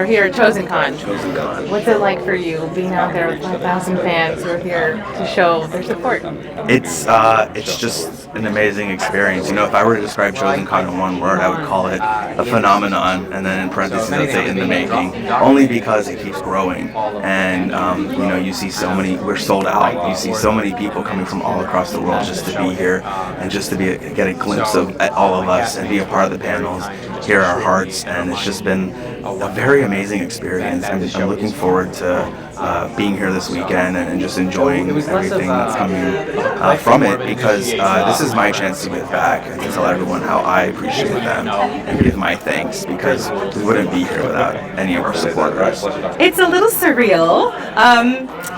We're here at ChosenCon. ChosenCon. What's it like for you being out there with 5,000 fans who are here to show their support? It's just an amazing experience. You know, if I were to describe ChosenCon in one word, I would call it a phenomenon, and then in parentheses I'd say in the making, only because it keeps growing. And you know, you see so many, we're sold out. You see so many people coming from all across the world just to be here and just to get a glimpse of all of us and be a part of the panels, hear our hearts, and it's just been a very amazing experience. I'm looking forward to being here this weekend and just enjoying everything that's coming from it, because this is my chance to give back and to tell everyone how I appreciate them and give my thanks, because we wouldn't be here without any of our supporters. It's a little surreal.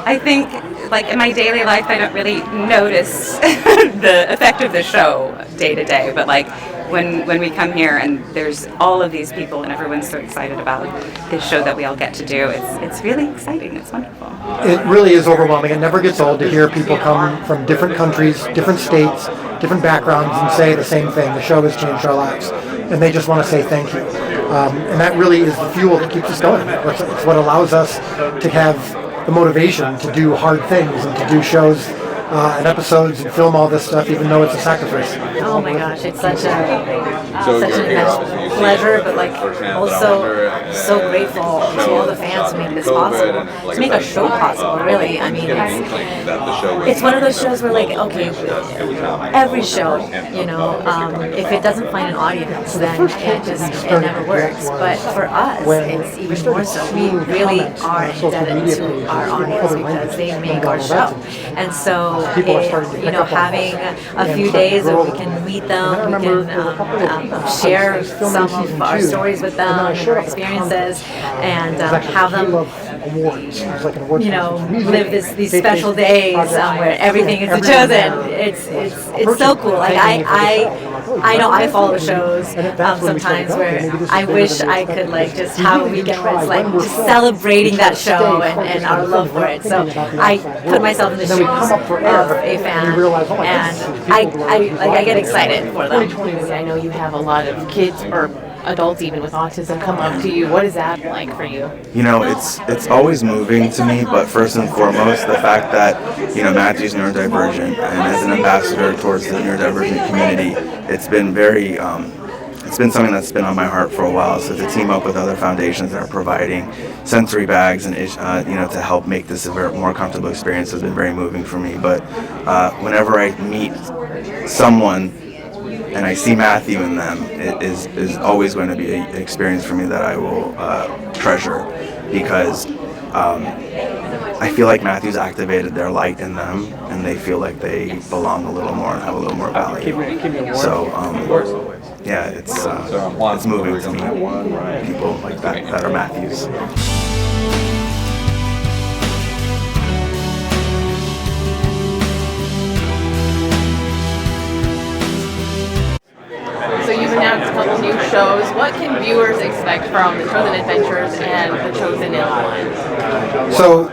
I think, like, in my daily life, I don't really notice the effect of the show day to day, but like when we come here and there's all of these people and everyone's so excited about this show that we all get to do, it's really exciting. It's wonderful. It really is overwhelming. It never gets old to hear people come from different countries, different states, different backgrounds and say the same thing. The show has changed our lives, and they just want to say thank you. And that really is the fuel that keeps us going. It's what allows us to have the motivation to do hard things and to do shows and episodes and film all this stuff, even though it's a sacrifice. Oh my gosh, it's such an immense pleasure, but like also so grateful to all the fans who make this possible, to make a show possible, really. I mean, it's one of those shows where, like, okay, every show, you know, if it doesn't find an audience, then it never works. But for us, it's even more so. We really are indebted to our audience because they make our show. And so, you know, having a few days where we can meet them, we can share some of our stories with them and our experiences, and have them, you know, live these special days where everything is a chosen. It's so cool. Like I know I follow shows sometimes where I wish I could like just have a weekend where it's like just celebrating that show and our love for it. So I put myself in the shoes of a fan, and I get excited for them. I know you have a lot of kids or adults even with autism come up to you. What is that like for you? You know, it's always moving to me, but first and foremost, the fact that, you know, Matthew's neurodivergent, and as an ambassador towards the neurodivergent community, it's been very, it's been something that's been on my heart for a while. So to team up with other foundations that are providing sensory bags and you know, to help make this a very more comfortable experience has been very moving for me. But whenever I meet someone and I see Matthew in them, it is always going to be an experience for me that I will treasure, because I feel like Matthew's activated their light in them, and they feel like they belong a little more and have a little more value. So yeah, it's moving to me, people like that are Matthews. So you've announced a couple new shows. What can viewers expect from the Chosen Adventures and the Chosen line? So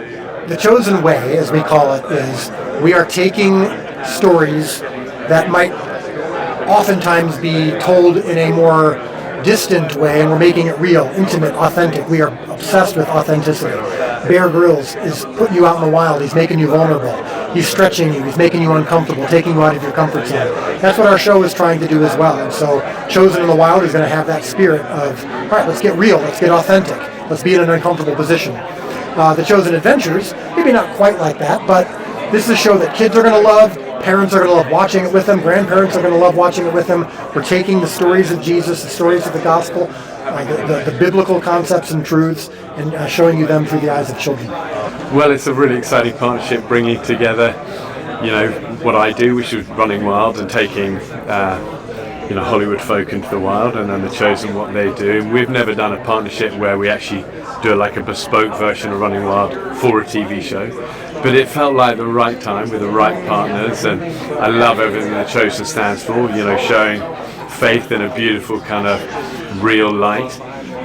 the Chosen Way, as we call it, is we are taking stories that might oftentimes be told in a more distant way, and we're making it real, intimate, authentic. We are obsessed with authenticity. Bear Grylls is putting you out in the wild. He's making you vulnerable. He's stretching you. He's making you uncomfortable, taking you out of your comfort zone. That's what our show is trying to do as well. And so Chosen in the Wild is going to have that spirit of, all right, let's get real, let's get authentic, let's be in an uncomfortable position. The Chosen Adventures, maybe not quite like that, but this is a show that kids are going to love, parents are going to love watching it with them, grandparents are going to love watching it with them. We're taking the stories of Jesus, the stories of the gospel, the biblical concepts and truths, and showing you them through the eyes of children. Well, it's a really exciting partnership, bringing together, you know, what I do, which is running wild and taking, you know, Hollywood folk into the wild, and then the Chosen, what they do. And we've never done a partnership where we actually do like a bespoke version of Running Wild for a TV show, but it felt like the right time with the right partners, and I love everything that Chosen stands for, you know, showing faith in a beautiful kind of real light.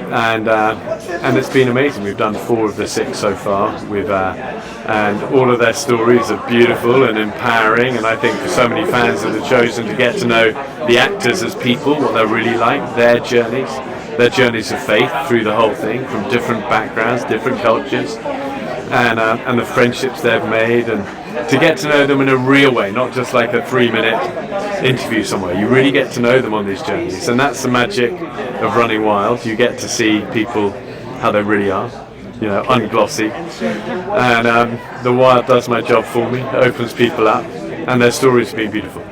And it's been amazing. We've done 4 of the 6 so far. And all of their stories are beautiful and empowering. And I think for so many fans of The Chosen to get to know the actors as people, what they're really like, their journeys, their journeys of faith through the whole thing, from different backgrounds, different cultures, and the friendships they've made, and to get to know them in a real way, not just like a 3-minute interview somewhere. You really get to know them on these journeys, and that's the magic of running wild. You get to see people how they really are, unglossy, and the wild does my job for me. It opens people up, and their stories have been beautiful.